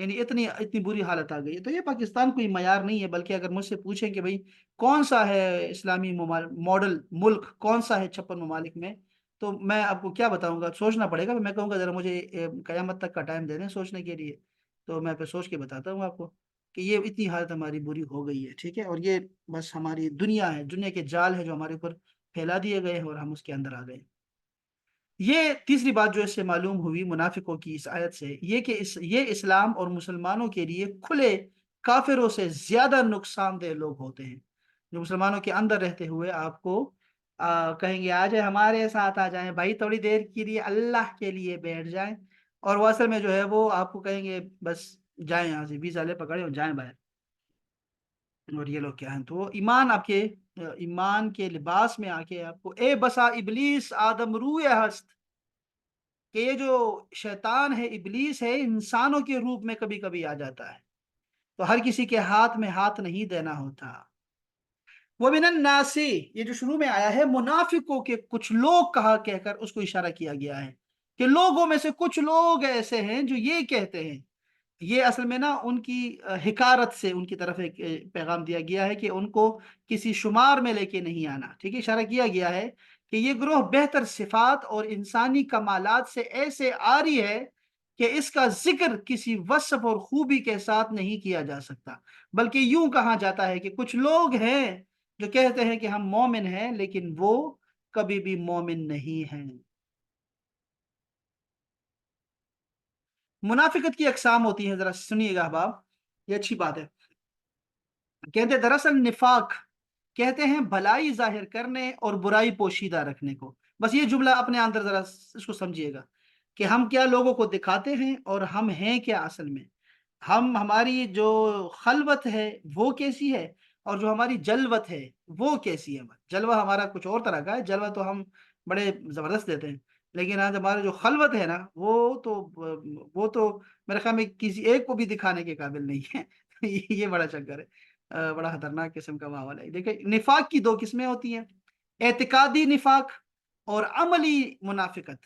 یعنی اتنی اتنی بری حالت آ گئی ہے۔ تو یہ پاکستان کوئی معیار نہیں ہے، بلکہ اگر مجھ سے پوچھیں کہ بھائی کون سا ہے اسلامی ماڈل ملک، کون سا ہے 56 ممالک میں، تو میں آپ کو کیا بتاؤں گا، سوچنا پڑے گا۔ میں کہوں گا ذرا مجھے قیامت تک کا ٹائم دے دیں سوچنے کے لیے، تو میں پھر سوچ کے بتاتا ہوں آپ کو کہ یہ اتنی حالت ہماری بری ہو گئی ہے، ٹھیک ہے۔ اور یہ بس ہماری دنیا ہے، دنیا کے جال ہے جو ہمارے اوپر پھیلا دیے گئے ہیں اور ہم اس کے اندر آ گئے۔ یہ تیسری بات جو اس سے معلوم ہوئی منافقوں کی اس آیت سے، یہ کہ یہ اسلام اور مسلمانوں کے لیے کھلے کافروں سے زیادہ نقصان دہ لوگ ہوتے ہیں، جو مسلمانوں کے اندر رہتے ہوئے آپ کو کہیں گے آ جائیں ہمارے ساتھ، آ جائیں بھائی تھوڑی دیر کے لیے اللہ کے لیے بیٹھ جائیں، اور وہ اصل میں جو ہے وہ آپ کو کہیں گے بس جائیں یہاں سے، ویزا لے پکڑے اور جائیں باہر۔ اور یہ لوگ کیا ہیں، تو وہ ایمان آپ کے ایمان کے لباس میں آ کے آپ کو اے بسا ابلیس آدم روئے ہست، کہ یہ جو شیطان ہے، ابلیس ہے، انسانوں کے روپ میں کبھی کبھی آ جاتا ہے، تو ہر کسی کے ہاتھ میں ہاتھ نہیں دینا ہوتا۔ وَمِنَ النَّاسِ، یہ جو شروع میں آیا ہے منافقوں کے کچھ لوگ کہا کہہ کر اس کو اشارہ کیا گیا ہے کہ لوگوں میں سے کچھ لوگ ایسے ہیں جو یہ کہتے ہیں، یہ اصل میں نا ان کی حکارت سے ان کی طرف ایک پیغام دیا گیا ہے کہ ان کو کسی شمار میں لے کے نہیں آنا، ٹھیک ہے۔ اشارہ کیا گیا ہے کہ یہ گروہ بہتر صفات اور انسانی کمالات سے ایسے آری ہے کہ اس کا ذکر کسی وصف اور خوبی کے ساتھ نہیں کیا جا سکتا، بلکہ یوں کہا جاتا ہے کہ کچھ لوگ ہیں جو کہتے ہیں کہ ہم مومن ہیں لیکن وہ کبھی بھی مومن نہیں ہیں۔ منافقت کی اقسام ہوتی ہیں، ذرا سنیے گا احباب، یہ اچھی بات ہے۔ کہتے دراصل نفاق کہتے ہیں بھلائی ظاہر کرنے اور برائی پوشیدہ رکھنے کو۔ بس یہ جملہ اپنے اندر ذرا اس کو سمجھیے گا کہ ہم کیا لوگوں کو دکھاتے ہیں اور ہم ہیں کیا اصل میں، ہماری جو خلوت ہے وہ کیسی ہے، اور جو ہماری جلوت ہے وہ کیسی ہے۔ جلوہ ہمارا کچھ اور طرح کا ہے، جلوہ تو ہم بڑے زبردست دیتے ہیں، لیکن آج ہمارا جو خلوت ہے نا وہ تو میرے خیال میں کسی ایک کو بھی دکھانے کے قابل نہیں ہے۔ یہ بڑا چکر ہے، بڑا خطرناک قسم کا ماحول ہے۔ دیکھیں نفاق کی دو قسمیں ہوتی ہیں، اعتقادی نفاق اور عملی منافقت۔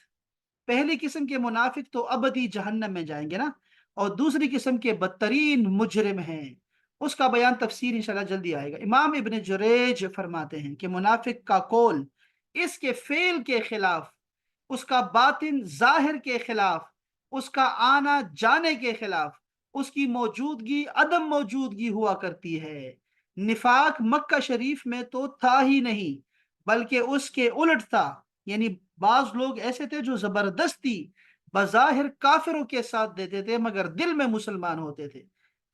پہلی قسم کے منافق تو ابدی جہنم میں جائیں گے نا، اور دوسری قسم کے بدترین مجرم ہیں، اس کا بیان تفسیر انشاءاللہ جلدی آئے گا۔ امام ابن جریج فرماتے ہیں کہ منافق کا قول اس کے فعل کے خلاف، اس کا باطن ظاہر کے خلاف، اس کا آنا جانے کے خلاف، اس کی موجودگی عدم موجودگی ہوا کرتی ہے۔ نفاق مکہ شریف میں تو تھا ہی نہیں، بلکہ اس کے الٹ تھا، یعنی بعض لوگ ایسے تھے جو زبردستی بظاہر کافروں کے ساتھ دیتے تھے مگر دل میں مسلمان ہوتے تھے۔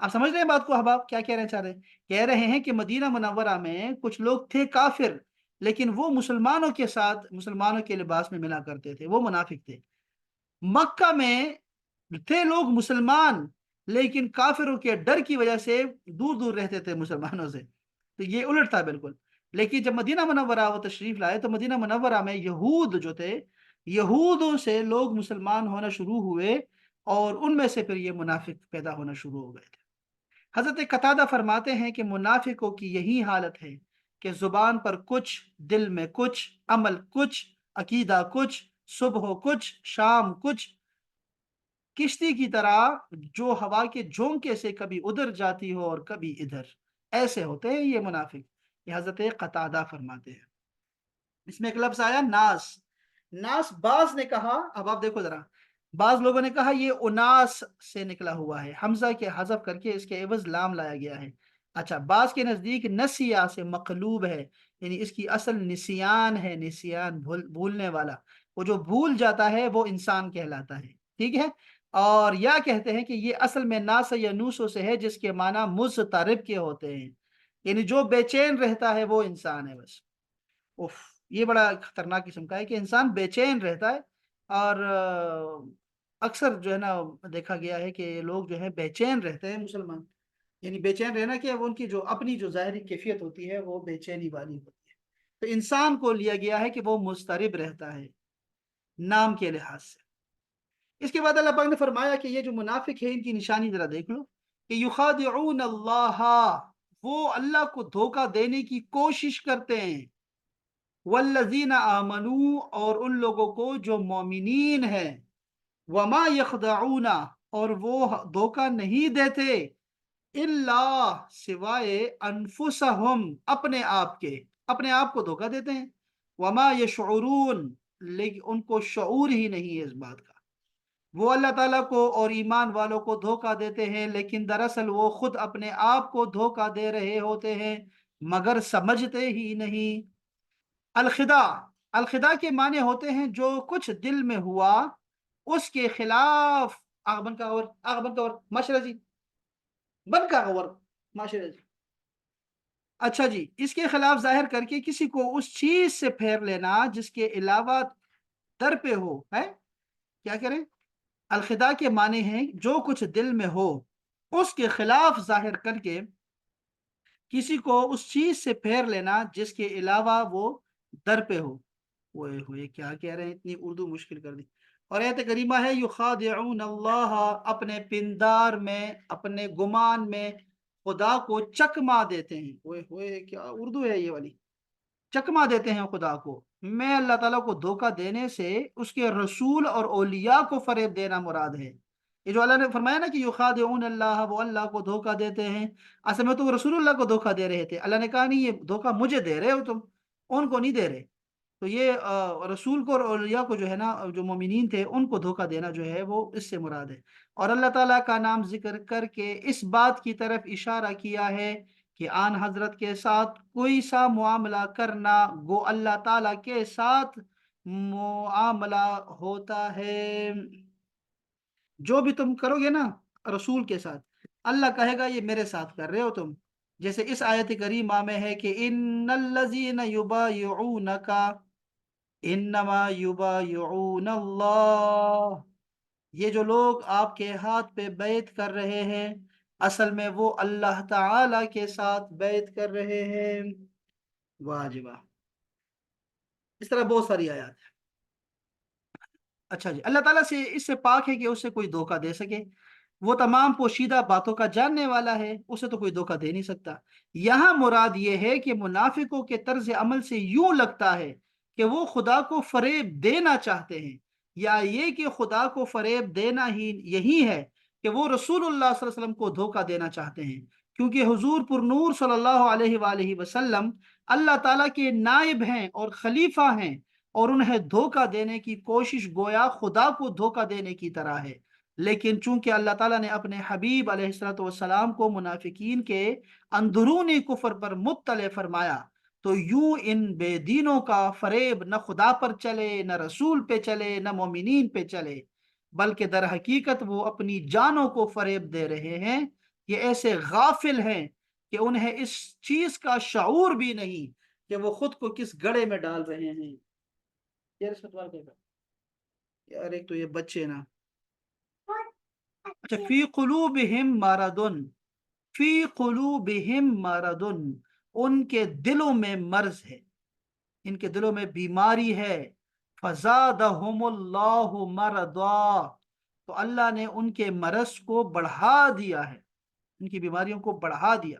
آپ سمجھ رہے ہیں بات کو احباب، کیا کہہ رہے چاہ رہے ہیں؟ کہہ رہے ہیں کہ مدینہ منورہ میں کچھ لوگ تھے کافر، لیکن وہ مسلمانوں کے ساتھ مسلمانوں کے لباس میں ملا کرتے تھے، وہ منافق تھے۔ مکہ میں تھے لوگ مسلمان، لیکن کافروں کے ڈر کی وجہ سے دور دور رہتے تھے مسلمانوں سے، تو یہ الٹ تھا بالکل۔ لیکن جب مدینہ منورہ وہ تشریف لائے تو مدینہ منورہ میں یہود جو تھے، یہودوں سے لوگ مسلمان ہونا شروع ہوئے، اور ان میں سے پھر یہ منافق پیدا ہونا شروع ہو گئے تھے۔ حضرت قتادہ فرماتے ہیں کہ منافقوں کی یہی حالت ہے کہ زبان پر کچھ، دل میں کچھ، عمل کچھ، عقیدہ کچھ، صبح کچھ، شام کچھ، کشتی کی طرح جو ہوا کے جھونکے سے کبھی ادھر جاتی ہو اور کبھی ادھر، ایسے ہوتے ہیں یہ منافق۔ یہ حضرت قتادہ فرماتے ہیں۔ اس میں ایک لفظ آیا ناس، ناس بعض نے کہا، اب آپ دیکھو ذرا، بعض لوگوں نے کہا یہ اناس سے نکلا ہوا ہے، حمزہ کے حذف کر کے اس کے عوض لام لایا گیا ہے۔ اچھا، بعض کے نزدیک نسیہ سے مقلوب ہے، یعنی اس کی اصل نسیان ہے، نسیان بھولنے والا، وہ جو بھول جاتا ہے وہ انسان کہلاتا ہے، ٹھیک ہے۔ اور یا کہتے ہیں کہ یہ اصل میں ناس یا نوسو سے ہے، جس کے معنی مضطرب کے ہوتے ہیں، یعنی جو بے چین رہتا ہے وہ انسان ہے بس۔ اف، یہ بڑا خطرناک قسم کا ہے کہ انسان بے چین رہتا ہے، اور اکثر جو ہے نا دیکھا گیا ہے کہ لوگ جو ہے بے چین رہتے ہیں مسلمان، یعنی بے چین رہنا کہ ان کی جو اپنی جو ظاہری کیفیت ہوتی ہے وہ بے چینی والی ہوتی ہے، تو انسان کو لیا گیا ہے کہ وہ مضطرب رہتا ہے نام کے لحاظ سے۔ اس کے بعد اللہ پاک نے فرمایا کہ یہ جو منافق ہے ان کی نشانی ذرا دیکھ لو، کہ یخادعون اللہ، وہ اللہ کو دھوکہ دینے کی کوشش کرتے ہیں، والذین آمنوا، اور ان لوگوں کو جو مومنین ہیں، وما یخدعون، اور وہ دھوکہ نہیں دیتے الا سوائے انفسہم اپنے آپ کو دھوکہ دیتے ہیں، وما یشعرون لیکن ان کو شعور ہی نہیں ہے اس بات کا۔ وہ اللہ تعالیٰ کو اور ایمان والوں کو دھوکہ دیتے ہیں لیکن دراصل وہ خود اپنے آپ کو دھوکہ دے رہے ہوتے ہیں مگر سمجھتے ہی نہیں۔ الخدا، الخدا کے معنی ہوتے ہیں جو کچھ دل میں ہوا اس کے خلاف آغبن کا اور ماشاءاللہ جی بن کا اور ماشاءاللہ جی اچھا جی، اس کے خلاف ظاہر کر کے کسی کو اس چیز سے پھیر لینا جس کے علاوہ در پہ ہو ہے، کیا کریں؟ الخدا کے معنی ہیں جو کچھ دل میں ہو اس کے خلاف ظاہر کر کے کسی کو اس چیز سے پھیر لینا جس کے علاوہ وہ در پہ ہو۔ اوئے ہوئے کیا کہہ رہے ہیں، اتنی اردو مشکل کر دی۔ اور آیت کریمہ ہے یخادعون اللہ، اپنے پندار میں اپنے گمان میں خدا کو چکما دیتے ہیں۔ اوئے ہوئے کیا اردو ہے یہ والی، چکما دیتے ہیں خدا کو۔ میں اللہ تعالیٰ کو دھوکہ دینے سے اس کے رسول اور اولیاء کو فریب دینا مراد ہے۔ یہ جو اللہ نے فرمایا نا کہ یخادعون اللہ، وہ اللہ کو دھوکہ دیتے ہیں، اصل میں تو وہ رسول اللہ کو دھوکہ دے رہے تھے۔ اللہ نے کہا نہیں، یہ دھوکہ مجھے دے رہے ہو تم، ان کو نہیں دے رہے۔ تو یہ رسول کو اور اولیاء کو جو ہے نا، جو مومنین تھے ان کو دھوکہ دینا جو ہے وہ اس سے مراد ہے۔ اور اللہ تعالیٰ کا نام ذکر کر کے اس بات کی طرف اشارہ کیا ہے کہ آن حضرت کے ساتھ کوئی سا معاملہ کرنا گو اللہ تعالیٰ کے ساتھ معاملہ ہوتا ہے۔ جو بھی تم کرو گے نا رسول کے ساتھ، اللہ کہے گا یہ میرے ساتھ کر رہے ہو تم۔ جیسے اس آیت کریمہ میں ہے کہ ان الذین یبایعونک انما یبایعون اللہ، یہ جو لوگ آپ کے ہاتھ پہ بیعت کر رہے ہیں اصل میں وہ اللہ تعالی کے ساتھ بیعت کر رہے ہیں۔ واجبہ اس طرح بہت ساری آیات ہیں۔ اچھا جی، اللہ تعالیٰ سے اس سے پاک ہے کہ اسے کوئی دھوکہ دے سکے، وہ تمام پوشیدہ باتوں کا جاننے والا ہے، اسے تو کوئی دھوکہ دے نہیں سکتا۔ یہاں مراد یہ ہے کہ منافقوں کے طرز عمل سے یوں لگتا ہے کہ وہ خدا کو فریب دینا چاہتے ہیں، یا یہ کہ خدا کو فریب دینا ہی یہی ہے کہ وہ رسول اللہ صلی اللہ علیہ وسلم کو دھوکہ دینا چاہتے ہیں، کیونکہ حضور پر نور صلی اللہ علیہ وآلہ وسلم اللہ تعالیٰ کے نائب ہیں اور خلیفہ ہیں، اور انہیں دھوکہ دینے کی کوشش گویا خدا کو دھوکہ دینے کی طرح ہے۔ لیکن چونکہ اللہ تعالیٰ نے اپنے حبیب علیہ الصلوۃ والسلام کو منافقین کے اندرونی کفر پر مطلع فرمایا تو یوں ان بے دینوں کا فریب نہ خدا پر چلے، نہ رسول پہ چلے، نہ مومنین پہ چلے، بلکہ در حقیقت وہ اپنی جانوں کو فریب دے رہے ہیں۔ یہ ایسے غافل ہیں کہ انہیں اس چیز کا شعور بھی نہیں کہ وہ خود کو کس گڑھے میں ڈال رہے ہیں۔ یار ایک تو یہ بچے نا، اچھا فی قلوبہم مرض، فی قلوبہم مرض، ان کے دلوں میں مرض ہے، ان کے دلوں میں بیماری ہے، فزادہم اللہ مرضا، تو اللہ نے ان کے مرض کو بڑھا دیا ہے، ان کی بیماریوں کو بڑھا دیا۔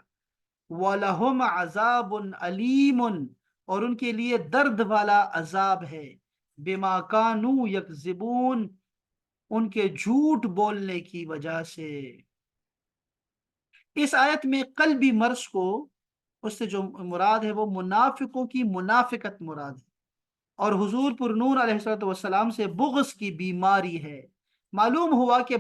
وَلَهُمْ عَذَابٌ عَلِيمٌ، اور ان کے لیے درد والا عذاب ہے، بما کانوا یکذبون، ان کے جھوٹ بولنے کی وجہ سے۔ اس آیت میں قلبی مرض کو، اس سے جو مراد ہے وہ منافقوں کی منافقت مراد ہے، اور حضور پر نور علیہ الصلوۃ والسلام سے بغض کی بیماری ہے۔ معلوم ہوا کہ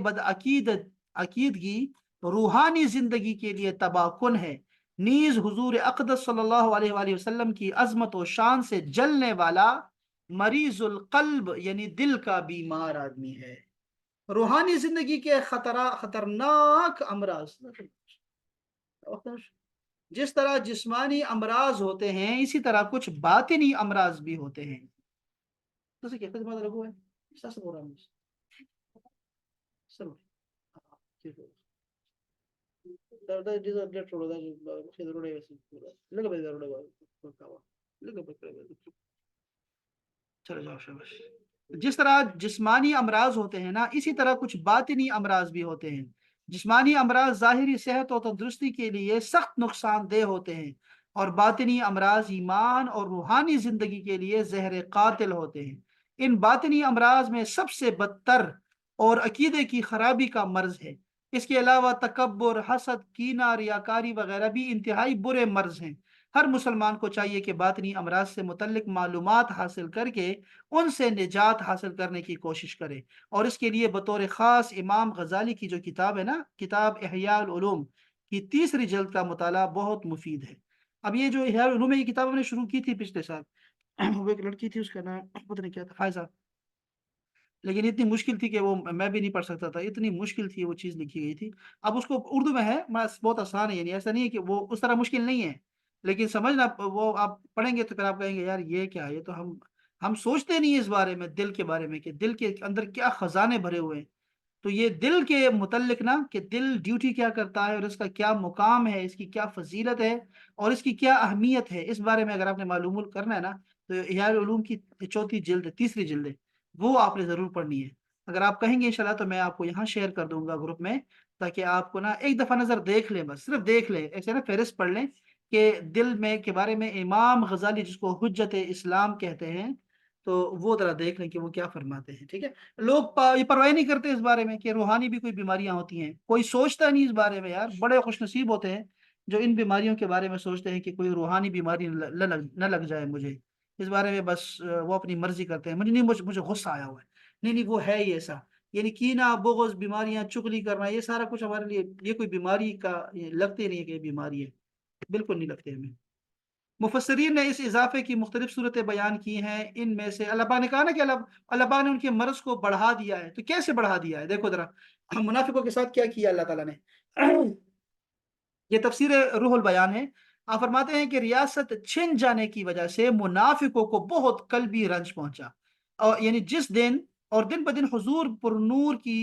عقیدگی روحانی زندگی کے لیے تباہ کن ہے، نیز حضور اقدس صلی اللہ علیہ وآلہ وسلم کی عظمت و شان سے جلنے والا مریض القلب یعنی دل کا بیمار آدمی ہے۔ روحانی زندگی کے خطرناک امراض، جس طرح جسمانی امراض ہوتے ہیں اسی طرح کچھ باطنی امراض بھی ہوتے ہیں۔ جس طرح جسمانی امراض ہوتے ہیں نا اسی طرح کچھ باطنی امراض بھی ہوتے ہیں۔ جسمانی امراض ظاہری صحت و تندرستی کے لیے سخت نقصان دہ ہوتے ہیں، اور باطنی امراض ایمان اور روحانی زندگی کے لیے زہر قاتل ہوتے ہیں۔ ان باطنی امراض میں سب سے بدتر اور عقیدے کی خرابی کا مرض ہے۔ اس کے علاوہ تکبر، حسد، کینہ، ریاکاری وغیرہ بھی انتہائی برے مرض ہیں۔ ہر مسلمان کو چاہیے کہ باطنی امراض سے متعلق معلومات حاصل کر کے ان سے نجات حاصل کرنے کی کوشش کرے، اور اس کے لیے بطور خاص امام غزالی کی جو کتاب ہے نا، کتاب احیاء العلوم کی تیسری جلد کا مطالعہ بہت مفید ہے۔ اب یہ جو احیاء العلوم ہے، یہ کتاب ہم نے شروع کی تھی پچھلے سال، وہ ایک لڑکی تھی، اس کا نام پتہ نہیں کیا تھا، فائزہ، لیکن اتنی مشکل تھی کہ وہ میں بھی نہیں پڑھ سکتا تھا، اتنی مشکل تھی وہ چیز لکھی گئی تھی۔ اب اس کو اردو میں ہے، بس بہت آسان ہے، یعنی ایسا نہیں ہے کہ وہ اس طرح مشکل نہیں ہے، لیکن سمجھنا وہ آپ پڑھیں گے تو پھر آپ کہیں گے یار یہ کیا ہے، یہ تو ہم سوچتے نہیں اس بارے میں، دل کے بارے میں، کہ دل کے اندر کیا خزانے بھرے ہوئے ہیں۔ تو یہ دل کے متعلق نا، کہ دل ڈیوٹی کیا کرتا ہے، اور اس کا کیا مقام ہے، اس کی کیا فضیلت ہے، اور اس کی کیا اہمیت ہے، اس بارے میں اگر آپ نے معلوم کرنا ہے نا، تو احیاء العلوم کی چوتھی جلد ہے، تیسری جلد ہے، وہ آپ نے ضرور پڑھنی ہے۔ اگر آپ کہیں گے انشاءاللہ تو میں آپ کو یہاں شیئر کر دوں گا گروپ میں، تاکہ آپ کو نا ایک دفعہ نظر دیکھ لیں، بس صرف دیکھ لیں، ایسے نا فہرست پڑھ لیں کہ دل میں کے بارے میں امام غزالی جس کو حجت اسلام کہتے ہیں، تو وہ ذرا دیکھ لیں کہ وہ کیا فرماتے ہیں، ٹھیک ہے۔ لوگ یہ پرواہ نہیں کرتے اس بارے میں کہ روحانی بھی کوئی بیماریاں ہوتی ہیں، کوئی سوچتا نہیں اس بارے میں، یار بڑے خوش نصیب ہوتے ہیں جو ان بیماریوں کے بارے میں سوچتے ہیں کہ کوئی روحانی بیماری نہ لگ جائے مجھے، اس بارے میں بس وہ اپنی مرضی کرتے ہیں۔ مجھے غصہ آیا ہوا ہے، نہیں نہیں وہ ہے ہی ایسا، یعنی کینہ، بغض، بیماریاں، چغلی کرنا، یہ سارا کچھ ہمارے لیے یہ کوئی بیماری کا یہ لگتے نہیں ہے کہ یہ بیماری ہے، بالکل نہیں لگتے ہمیں۔ مفسرین نے اس اضافے کی مختلف صورتیں بیان کی ہیں، ان میں سے اللہ پاک نے کہا نا کہ اللہ پاک نے ان کے مرض کو بڑھا دیا ہے، تو کیسے بڑھا دیا ہے؟ دیکھو ذرا منافقوں کے ساتھ کیا کیا اللہ تعالیٰ نے، یہ تفسیر روح البیان ہے۔ آپ فرماتے ہیں کہ ریاست چھن جانے کی وجہ سے منافقوں کو بہت قلبی رنج پہنچا، اور یعنی جس دن اور دن بدن حضور پر نور کی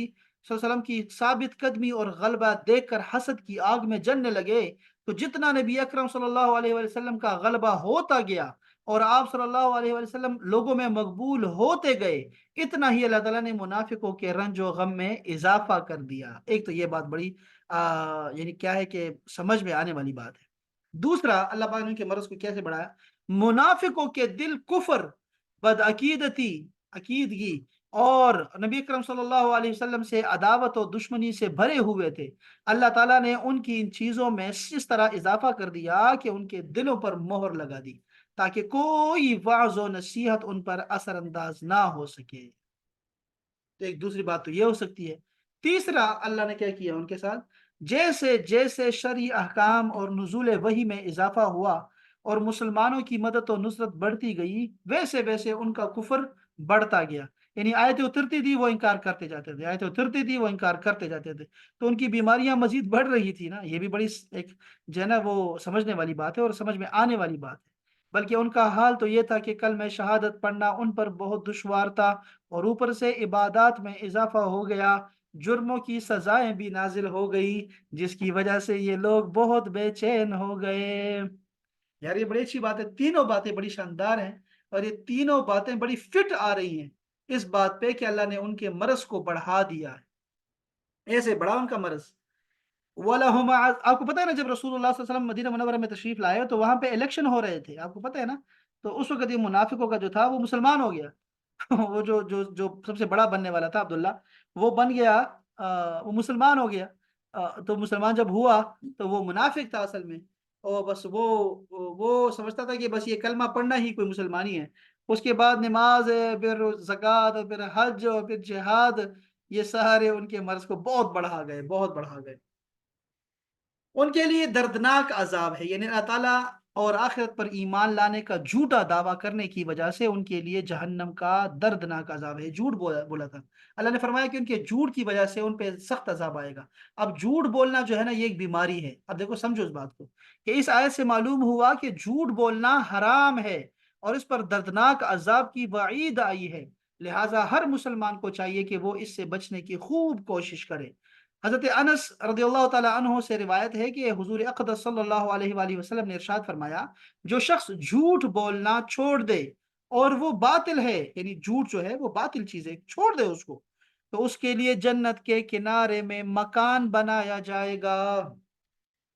صلی اللہ علیہ وسلم کی ثابت قدمی اور غلبہ دیکھ کر حسد کی آگ میں جلنے لگے، تو جتنا نبی اکرم صلی اللہ علیہ وسلم کا غلبہ ہوتا گیا اور آپ صلی اللہ علیہ وسلم لوگوں میں مقبول ہوتے گئے، اتنا ہی اللہ تعالیٰ نے منافقوں کے رنج و غم میں اضافہ کر دیا۔ ایک تو یہ بات بڑی یعنی کیا ہے کہ سمجھ میں آنے والی بات ہے۔ دوسرا، اللہ پاک نے ان کے مرض کو کیسے بڑھایا؟ منافقوں کے دل کفر، بدعقیدتی، عقیدگی اور نبی اکرم صلی اللہ علیہ وسلم سے عداوت و دشمنی سے بھرے ہوئے تھے۔ اللہ تعالیٰ نے ان کی ان چیزوں میں اس طرح اضافہ کر دیا کہ ان کے دلوں پر مہر لگا دی، تاکہ کوئی وعظ و نصیحت ان پر اثر انداز نہ ہو سکے۔ تو ایک دوسری بات تو یہ ہو سکتی ہے۔ تیسرا، اللہ نے کیا کیا ان کے ساتھ؟ جیسے جیسے شرعی احکام اور نزول وحی میں اضافہ ہوا اور مسلمانوں کی مدد و نصرت بڑھتی گئی، ویسے ویسے ان کا کفر بڑھتا گیا، یعنی آیتیں اترتی تھی وہ انکار کرتے جاتے تھے، آیتیں اترتی تھی وہ انکار کرتے جاتے تھے، تو ان کی بیماریاں مزید بڑھ رہی تھی نا۔ یہ بھی بڑی ایک جو ہے نا وہ سمجھنے والی بات ہے اور سمجھ میں آنے والی بات ہے۔ بلکہ ان کا حال تو یہ تھا کہ کلمہ شہادت پڑھنا ان پر بہت دشوار تھا، اور اوپر سے عبادات میں اضافہ ہو گیا، جرموں کی سزائیں بھی نازل ہو گئی، جس کی وجہ سے یہ لوگ بہت بے چین ہو گئے۔ یار یہ بڑی اچھی بات ہے، تینوں باتیں بڑی شاندار ہیں، اور یہ تینوں باتیں بڑی فٹ آ رہی ہیں اس بات پہ کہ اللہ نے ان کے مرض کو بڑھا دیا ہے، ایسے بڑھا ان کا مرض۔ وَلَهُمْ آپ کو پتہ ہے نا، جب رسول اللہ صلی اللہ علیہ وسلم مدینہ منورہ میں تشریف لائے تو وہاں پہ الیکشن ہو رہے تھے، آپ کو پتہ ہے نا، تو اس وقت یہ منافقوں کا جو تھا وہ مسلمان ہو گیا وہ جو سب سے بڑا بننے والا تھا عبداللہ، وہ بن گیا، وہ مسلمان ہو گیا۔ تو مسلمان جب ہوا تو وہ منافق تھا اصل میں، اور بس وہ سمجھتا تھا کہ بس یہ کلمہ پڑھنا ہی کوئی مسلمانی ہے۔ اس کے بعد نماز ہے، پھر زکوٰۃ، اور پھر حج، اور پھر جہاد، یہ سارے ان کے مرض کو بہت بڑھا گئے، بہت بڑھا گئے۔ ان کے لیے دردناک عذاب ہے، یعنی اللہ تعالیٰ اور آخرت پر ایمان لانے کا جھوٹا دعویٰ کرنے کی وجہ سے ان کے لیے جہنم کا دردناک عذاب ہے۔ جھوٹ بولا تھا اللہ نے، فرمایا کہ ان کے جھوٹ کی وجہ سے ان پہ سخت عذاب آئے گا۔ اب جھوٹ بولنا جو ہے نا، یہ ایک بیماری ہے۔ اب دیکھو سمجھو اس بات کو، کہ اس آیت سے معلوم ہوا کہ جھوٹ بولنا حرام ہے، اور اس پر دردناک عذاب کی وعید آئی ہے، لہٰذا ہر مسلمان کو چاہیے کہ وہ اس سے بچنے کی خوب کوشش کرے۔ حضرت انس رضی اللہ تعالی عنہ سے روایت ہے کہ حضور اقدس صلی اللہ علیہ وآلہ وسلم نے ارشاد فرمایا، جو شخص جھوٹ بولنا چھوڑ دے اور وہ باطل ہے، یعنی جھوٹ جو ہے وہ باطل چیز ہے، چھوڑ دے اس کو، تو اس کے لیے جنت کے کنارے میں مکان بنایا جائے گا۔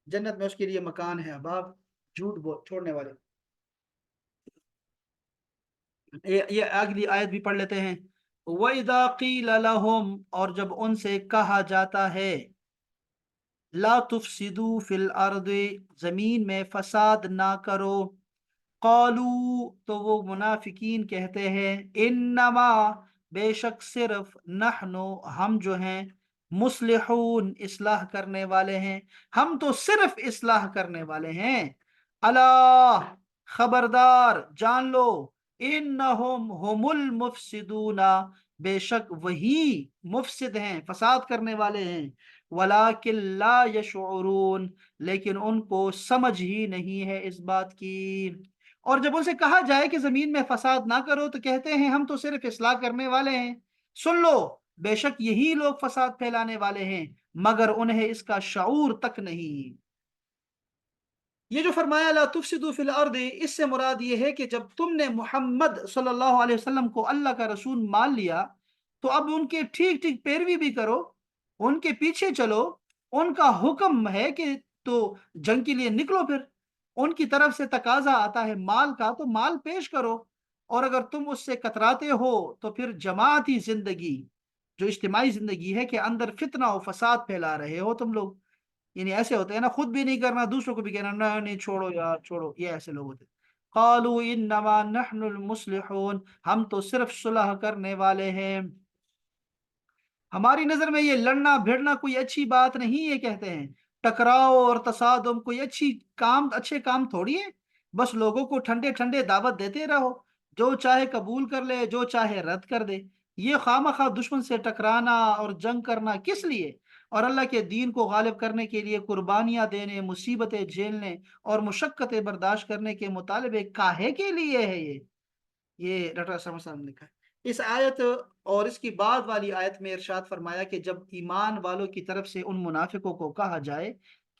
جنت میں اس کے لیے مکان ہے۔ اب آپ چھوڑنے والے، یہ اگلی آیت بھی پڑھ لیتے ہیں۔ وَإِذَا قِيلَ لَهُمْ، اور جب ان سے کہا جاتا ہے، لا تفسدوا فی الارض، زمین میں فساد نہ کرو، قالو، تو وہ منافقین کہتے ہیں، انما، بے شک صرف، نحنو، ہم جو ہیں، مصلحون، اصلاح کرنے والے ہیں، ہم تو صرف اصلاح کرنے والے ہیں، اللہ، خبردار، جان لو، انہم هم المفسدون، بے شک وہی مفسد ہیں، فساد کرنے والے ہیں، ولیکن لا یشعرون، لیکن ان کو سمجھ ہی نہیں ہے اس بات کی۔ اور جب ان سے کہا جائے کہ زمین میں فساد نہ کرو تو کہتے ہیں ہم تو صرف اصلاح کرنے والے ہیں، سن لو، بے شک یہی لوگ فساد پھیلانے والے ہیں، مگر انہیں اس کا شعور تک نہیں۔ یہ جو فرمایا لا تفسدوا فی الارض، اس سے مراد یہ ہے کہ جب تم نے محمد صلی اللہ علیہ وسلم کو اللہ کا رسول مان لیا تو اب ان کے ٹھیک ٹھیک پیروی بھی کرو، ان کے پیچھے چلو، ان کا حکم ہے کہ تو جنگ کے لیے نکلو، پھر ان کی طرف سے تقاضا آتا ہے مال کا تو مال پیش کرو، اور اگر تم اس سے کتراتے ہو تو پھر جماعتی زندگی، جو اجتماعی زندگی ہے، کہ اندر فتنہ و فساد پھیلا رہے ہو تم لوگ، یعنی ایسے ہوتے ہیں نا، خود بھی نہیں کرنا، دوسروں کو بھی کہنا نہیں نہیں چھوڑو یار چھوڑو، یہ ایسے لوگ ہوتے ہیں۔ قالوا انما نحن المصلحون، ہم تو صرف صلح کرنے والے ہیں، ہماری نظر میں یہ لڑنا بھیڑنا کوئی اچھی بات نہیں، یہ کہتے ہیں ٹکراؤ اور تصادم کوئی اچھے کام تھوڑی ہے، بس لوگوں کو ٹھنڈے ٹھنڈے دعوت دیتے رہو، جو چاہے قبول کر لے، جو چاہے رد کر دے، یہ خواہ دشمن سے ٹکرانا اور جنگ کرنا کس لیے، اور اللہ کے دین کو غالب کرنے کے لیے قربانیاں دینے، مصیبتیں جھیلنے اور مشقتیں برداشت کرنے کے مطالبے کاہے کے لیے ہے یہ ڈاکٹر اسامہ صاحب نے لکھا ہے۔ اس آیت اور اس کی بعد والی آیت میں ارشاد فرمایا کہ جب ایمان والوں کی طرف سے ان منافقوں کو کہا جائے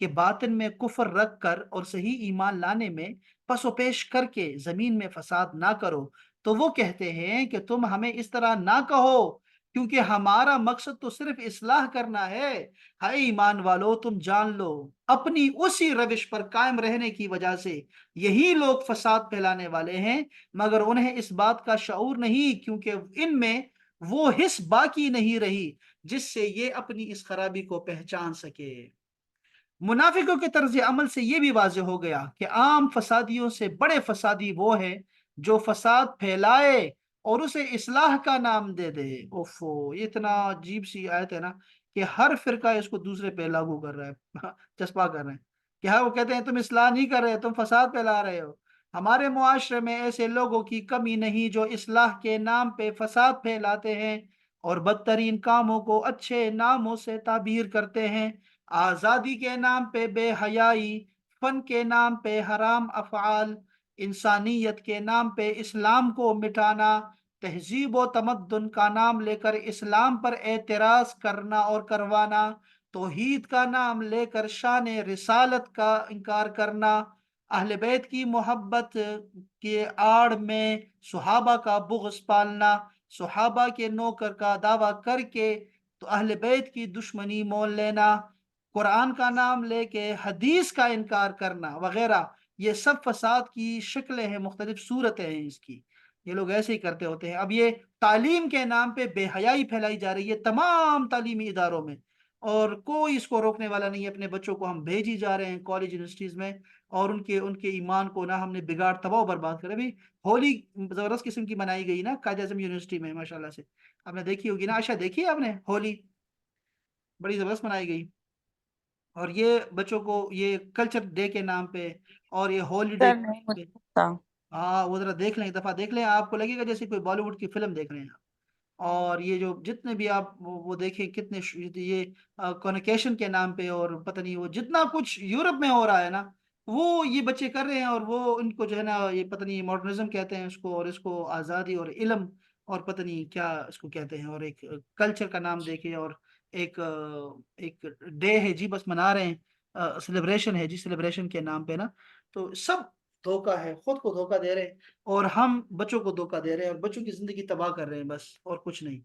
کہ باطن میں کفر رکھ کر اور صحیح ایمان لانے میں پس و پیش کر کے زمین میں فساد نہ کرو، تو وہ کہتے ہیں کہ تم ہمیں اس طرح نہ کہو، کیونکہ ہمارا مقصد تو صرف اصلاح کرنا ہے، ہے ایمان والو تم جان لو، اپنی اسی روش پر قائم رہنے کی وجہ سے یہی لوگ فساد پھیلانے والے ہیں، مگر انہیں اس بات کا شعور نہیں، کیونکہ ان میں وہ حس باقی نہیں رہی جس سے یہ اپنی اس خرابی کو پہچان سکے۔ منافقوں کے طرز عمل سے یہ بھی واضح ہو گیا کہ عام فسادیوں سے بڑے فسادی وہ ہے جو فساد پھیلائے اور اسے اصلاح کا نام دے دے۔ اوفو، یہ اتنا عجیب سی آیت ہے نا کہ ہر فرقہ اس کو دوسرے پہ لاگو کر رہا ہے، چسپا کر رہے ہیں کہ ہاں، وہ کہتے ہیں تم اصلاح نہیں کر رہے، تم فساد پھیلا رہے ہو۔ ہمارے معاشرے میں ایسے لوگوں کی کمی نہیں جو اصلاح کے نام پہ فساد پھیلاتے ہیں اور بدترین کاموں کو اچھے ناموں سے تعبیر کرتے ہیں، آزادی کے نام پہ بے حیائی، فن کے نام پہ حرام افعال، انسانیت کے نام پہ اسلام کو مٹانا، تہذیب و تمدن کا نام لے کر اسلام پر اعتراض کرنا اور کروانا، توحید کا نام لے کر شان رسالت کا انکار کرنا، اہل بیت کی محبت کے آڑ میں صحابہ کا بغض پالنا، صحابہ کے نوکر کا دعویٰ کر کے تو اہل بیت کی دشمنی مول لینا، قرآن کا نام لے کے حدیث کا انکار کرنا وغیرہ، یہ سب فساد کی شکلیں ہیں، مختلف صورتیں ہیں اس کی، یہ لوگ ایسے ہی کرتے ہوتے ہیں۔ اب یہ تعلیم کے نام پہ بے حیائی پھیلائی جا رہی ہے تمام تعلیمی اداروں میں، اور کوئی اس کو روکنے والا نہیں ہے۔ اپنے بچوں کو ہم بھیج ہی جا رہے ہیں کالج یونیورسٹیز میں، اور ان کے ایمان کو نہ ہم نے بگاڑ تباہ و برباد کرے۔ ابھی ہولی زبردست قسم کی منائی گئی نا قائد اعظم یونیورسٹی میں، ماشاءاللہ سے آپ نے دیکھی ہوگی نا عائشہ، دیکھی ہے آپ نے ہولی؟ بڑی زبردست منائی گئی، اور یہ بچوں کو یہ کلچر ڈے کے نام پہ اور یہ ہولی ڈے سر کے نہیں نام پہ، مجھے پتا۔ ہاں وہ ذرا دیکھ لیں، ایک دفعہ دیکھ لیں، آپ کو لگے گا جیسے کوئی بالی ووڈ کی فلم دیکھ رہے ہیں آپ۔ اور یہ جو جتنے بھی آپ وہ دیکھیں کتنے یہ کونیکیشن کے نام پہ اور پتہ نہیں وہ جتنا کچھ یورپ میں ہو رہا ہے نا، وہ یہ بچے کر رہے ہیں، اور وہ ان کو جو ہے نا یہ پتہ نہیں ماڈرنزم کہتے ہیں اس کو، اور اس کو آزادی اور علم اور پتہ نہیں کیا اس کو کہتے ہیں، اور ایک کلچر کا نام دیکھے، اور ایک ایک ڈے ہے جی، بس منا رہے ہیں، سیلیبریشن ہے جی، سیلیبریشن کے نام پہ نا، تو سب دھوکہ ہے، خود کو دھوکہ دے رہے ہیں، اور ہم بچوں کو دھوکہ دے رہے ہیں، اور بچوں کی زندگی تباہ کر رہے ہیں، بس اور کچھ نہیں،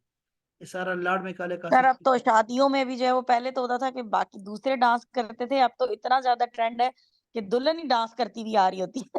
یہ سارا لاڈ میں کالے سر اب قاصد۔ تو شادیوں میں بھی جو ہے وہ پہلے تو ہوتا تھا کہ باقی دوسرے ڈانس کرتے تھے، اب تو اتنا زیادہ ٹرینڈ ہے کہ دلہن ہی ڈانس کرتی ہوئی آ رہی ہوتی ہے۔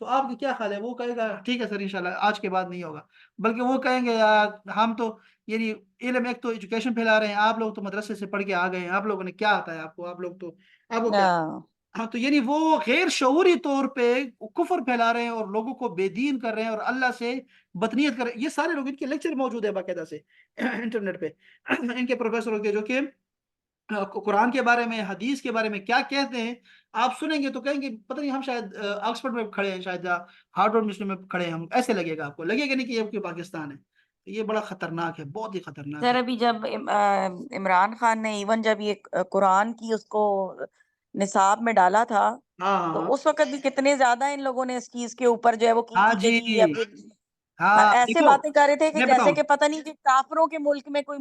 تو آپ کا کیا خیال ہے؟ وہ کہے گا ٹھیک ہے سر انشاءاللہ آج کے بعد نہیں ہوگا، بلکہ وہ کہیں گے یار ہم تو یعنی علم ایک تو ایجوکیشن پھیلا رہے ہیں، آپ لوگ تو مدرسے سے پڑھ کے آ گئے ہیں، آپ لوگوں نے کیا آتا ہے آپ کو، آپ لوگ تو آپ کو کیا؟ ہاں ہاں تو یعنی وہ غیر شعوری طور پہ کفر پھیلا رہے ہیں اور لوگوں کو بے دین کر رہے ہیں اور اللہ سے بدنیت کر رہے ہیں۔ یہ سارے لوگ، ان کے لیکچر موجود ہے باقاعدہ سے انٹرنیٹ پہ، ان کے پروفیسروں کے، جو کہ قرآن کے بارے میں، حدیث کے بارے میں کیا کہتے ہیں، آپ سنیں گے تو کہیں گے پتہ نہیں ہم شاید آکسفورڈ میں کھڑے ہیں، شاید ہارورڈ مسلم میں کھڑے ہیں ہم، ایسے لگے گا آپ کو، لگے گا نہیں کہ یہ کہ پاکستان ہے۔ یہ بڑا خطرناک ہے، بہت ہی خطرناک سر، ہے۔ ابھی جب عمران خان نے ایون جب یہ قرآن کی اس کو نصاب میں ڈالا تھا، ہاں ہاں ہاں تو اس وقت بھی کتنے زیادہ ان لوگوں نے اس چیز کے اوپر جو ہے وہ کی ہاں تھی جی، کہ جی یا پھر ہاں ایسے دیکھو باتیں کر رہے تھے کہ میں جیسے بتاؤں، کہ پتہ نہیں کہ کافروں کے ملک میں کوئی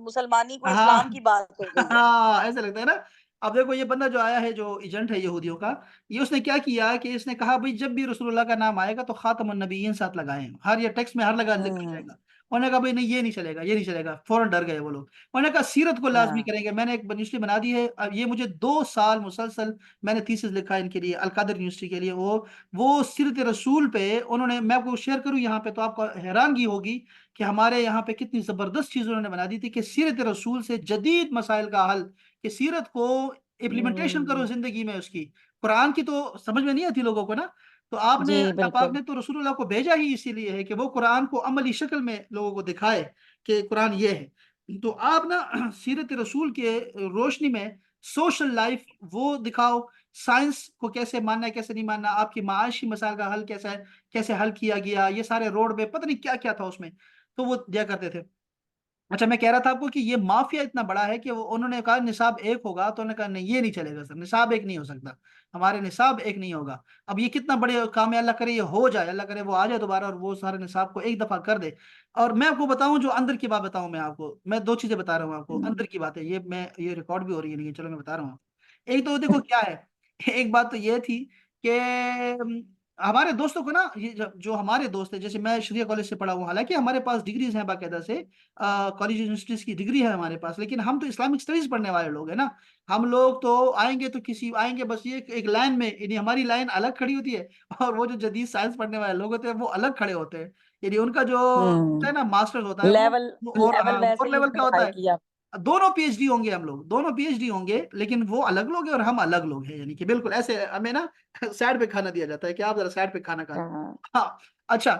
مسلمانی کو ہاں اسلام کی بات ہو گئی ہے۔ ہاں ایسا لگتا ہے نا۔ اب دیکھو یہ بندہ جو آیا ہے، جو ایجنٹ ہے یہودیوں کا، یہ اس نے کیا کیا کہ اس نے کہا بھائی جب بھی رسول اللہ کا نام آئے گا تو خاتم النبیین ساتھ لگائیں، ہر یہ ٹیکسٹ میں ہر لکھ جائے ہوں گا۔ انہوں نے کہا بھائی نہیں یہ نہیں چلے گا، یہ نہیں چلے گا، فوراً ڈر گئے وہ لوگ۔ انہوں نے کہا سیرت کو لازمی ہاں کریں گے، میں نے ایک یونیورسٹی بنا دی ہے، اب یہ مجھے 2 سال مسلسل میں نے تھیسس لکھا ہے ان کے لیے، القادر یونیورسٹی کے لیے، وہ سیرت رسول پہ انہوں نے، میں آپ کو شیئر کروں یہاں پہ تو آپ کو حیرانگی ہوگی کہ ہمارے یہاں پہ کتنی زبردست چیز انہوں نے بنا دی تھی کہ سیرت رسول سے جدید مسائل کا حل، کہ سیرت کو امپلیمنٹیشن کرو ہوں زندگی میں اس کی۔ قرآن کی تو سمجھ میں نہیں آتی لوگوں کو نا، تو آپ نے، جی اللہ پاک بالکل۔ نے تو رسول اللہ کو بھیجا ہی اسی لیے ہے کہ وہ قرآن کو عملی شکل میں لوگوں کو دکھائے کہ قرآن یہ ہے۔ تو آپ نا سیرت رسول کے روشنی میں سوشل لائف وہ دکھاؤ، سائنس کو کیسے ماننا ہے کیسے نہیں ماننا، آپ کی معاشی مسائل کا حل کیسا ہے، کیسے حل کیا گیا، یہ سارے روڈ پہ پتہ نہیں کیا کیا تھا اس میں، تو وہ دیا کرتے تھے۔ اچھا میں کہہ رہا تھا آپ کو کہ یہ مافیا اتنا بڑا ہے کہ انہوں نے کہا نصاب ایک ہوگا، تو انہوں نے کہا نہیں یہ نہیں چلے گا سر، نصاب ایک نہیں ہو سکتا، ہمارے نصاب ایک نہیں ہوگا۔ اب یہ کتنا بڑے کام ہے، اللہ کرے یہ ہو جائے، اللہ کرے وہ آ جائے دوبارہ اور وہ سارے نصاب کو ایک دفعہ کر دے۔ اور میں آپ کو بتاؤں، جو اندر کی بات بتاؤں، میں آپ کو، میں 2 چیزیں بتا رہا ہوں آپ کو اندر کی باتیں، یہ ریکارڈ بھی ہو رہی ہے، نہیں چلو میں بتا رہا ہوں۔ ایک تو دیکھو کیا ہے، ایک بات تو یہ تھی کہ ہمارے دوستوں کو نا، یہ جو ہمارے دوست ہیں، جیسے میں شریعہ کالج سے پڑھا ہوں، حالانکہ ہمارے پاس ڈگریز ہیں باقاعدہ سے، کالج یونیورسٹیز کی ڈگری ہے ہمارے پاس، لیکن ہم تو اسلامک اسٹڈیز پڑھنے والے لوگ ہیں نا۔ ہم لوگ تو آئیں گے تو کسی آئیں گے بس یہ ایک لائن میں، یعنی ہماری لائن الگ کھڑی ہوتی ہے، اور وہ جو جدید سائنس پڑھنے والے لوگ ہوتے ہیں وہ الگ کھڑے ہوتے ہیں، یعنی ان کا جو ہوتا ہوں ہے نا ماسٹر ہوتا ہے وہ لیول اور لیول ہاں اور ویسے ہی لیول انہوں کا نے ہوتا ہائی ہے۔ کیا۔ دونوں پی ایچ ڈی ہوں گے، ہم لوگ دونوں پی ایچ ڈی ہوں گے، لیکن وہ الگ لوگ ہیں اور ہم الگ لوگ ہیں، یعنی کہ بالکل ایسے ہمیں نا سائڈ پہ کھانا دیا جاتا ہے کہ آپ ذرا سائڈ پہ کھانا کھا لیں۔ ہاں ہاں اچھا،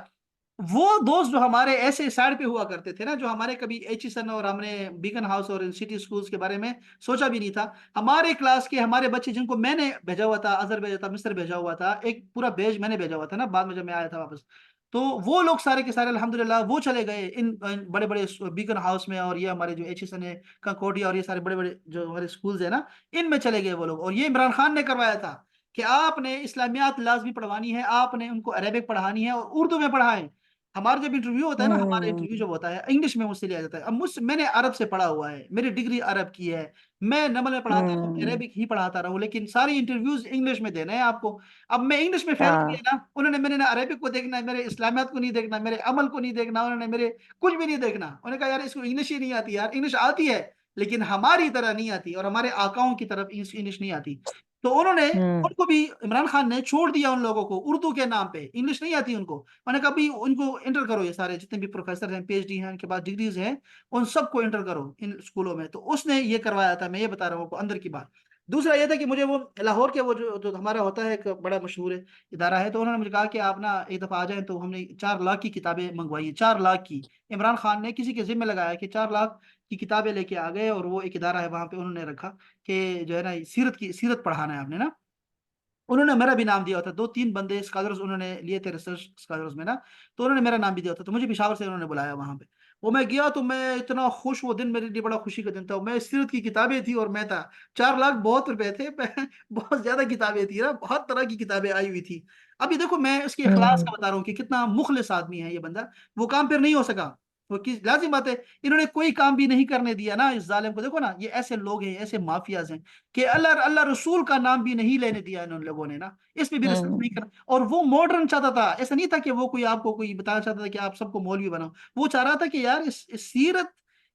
وہ دوست جو ہمارے ایسے سائڈ پہ ہوا کرتے تھے نا، جو ہمارے کبھی ایچ سن اور ہم نے بیکن ہاؤس اور سٹی اسکولز کے بارے میں سوچا بھی نہیں تھا، ہمارے کلاس کے ہمارے بچے جن کو میں نے بھیجا ہوا تھا، ازہر بھیجا تھا، مصر بھیجا ہوا تھا، ایک پورا بیچ میں نے بھیجا ہوا تھا نا بعد میں جب میں آیا تھا واپس، تو وہ لوگ سارے کے سارے الحمدللہ وہ چلے گئے ان بڑے بڑے بیکن ہاؤس میں، اور یہ ہمارے جو ایچ سن ہے، کنکوڈیا، اور یہ سارے بڑے بڑے جو ہمارے اسکولز ہیں نا، ان میں چلے گئے وہ لوگ، اور یہ عمران خان نے کروایا تھا کہ آپ نے اسلامیات لازمی پڑھوانی ہے، آپ نے ان کو عربک پڑھانی ہے اور اردو میں پڑھائیں۔ ہمارا جب انٹرویو ہوتا ہے نا، ہمارا ہوں انٹرویو جب ہوتا ہے انگلش میں مجھ سے لیا جاتا ہے، اب میں نے عرب سے پڑھا ہوا ہے، میری ڈگری عرب کی ہے، میں نمل میں پڑھاتا ہوں ہوں عربک ہی پڑھاتا رہوں، لیکن ساری انٹرویوز انگلش میں دینا ہے آپ کو۔ اب میں انگلش میں فیل ہو ہاں گیا نا، انہوں نے میرے نہ عربک کو دیکھنا ہے، میرے اسلامیات کو نہیں دیکھنا، میرے عمل کو نہیں دیکھنا، انہوں نے میرے کچھ بھی نہیں دیکھنا، انہوں نے کہا یار اس کو انگلش ہی نہیں آتی، یار انگلش آتی ہے لیکن ہماری طرح نہیں آتی، اور ہمارے آقاؤں کی طرف انگلش نہیں آتی، تو انہوں نے ہوں ان کو بھی، عمران خان نے چھوڑ دیا ان لوگوں کو اردو کے نام پہ، انگلش نہیں آتی ان کو، میں نے کہا بھی ان کو انٹر کرو، یہ سارے جتنے بھی پروفیسر ہیں، پی ایچ ڈی ہیں، ان کے پاس ڈگریز ہیں، ان سب کو انٹر کرو ان اسکولوں میں، تو اس نے یہ کروایا تھا، میں یہ بتا رہا ہوں آپ کو اندر کی بات۔ دوسرا یہ تھا کہ مجھے وہ لاہور کے وہ جو ہمارا ہوتا ہے ایک بڑا مشہور ادارہ ہے، تو انہوں نے مجھے کہا کہ آپ نا ایک دفعہ آ جائیں، تو ہم نے 4 لاکھ کی کتابیں منگوائی ہیں، 4 لاکھ کی، عمران خان نے کسی کے ذمہ لگایا کہ 4 لاکھ کی کتابیں لے کے آ گئے، اور وہ ایک ادارہ ہے وہاں پہ انہوں نے رکھا کہ جو ہے نا سیرت پڑھانا ہے آپ نے نا، انہوں نے میرا بھی نام دیا ہوتا، 2 3 بندے اسکالرز انہوں نے لیے تھے ریسرچ اسکالرز میں نا، تو انہوں نے میرا نام بھی دیا ہوتا، تو مجھے پشاور سے انہوں نے بلایا وہاں پہ، وہ میں گیا تو میں اتنا خوش، وہ دن میرے لیے بڑا خوشی کا دن تھا، میں سیرت کی کتابیں تھی اور میں تھا، 4 لاکھ بہت روپے تھے بہت زیادہ کتابیں تھی نا، بہت طرح کی کتابیں آئی ہوئی تھی۔ ابھی دیکھو میں اس کے اخلاص ہوں کا بتا رہا ہوں کہ کتنا مخلص آدمی ہے یہ بندہ، وہ کام پھر نہیں ہو سکا، وہ لازم بات ہے، انہوں نے کوئی کام بھی نہیں کرنے دیا نا اس ظالم کو، دیکھو نا یہ ایسے لوگ ہیں، ایسے مافیاز ہیں کہ اللہ اللہ رسول کا نام بھی نہیں لینے دیا ان لوگوں نے نا، اس میں بھی ریسرچ ہوں نہیں کرنا، اور وہ ماڈرن چاہتا تھا، ایسا نہیں تھا کہ وہ کوئی آپ کو کوئی بتانا چاہتا تھا کہ آپ سب کو مولوی بناؤ، وہ چاہ رہا تھا کہ یار اس سیرت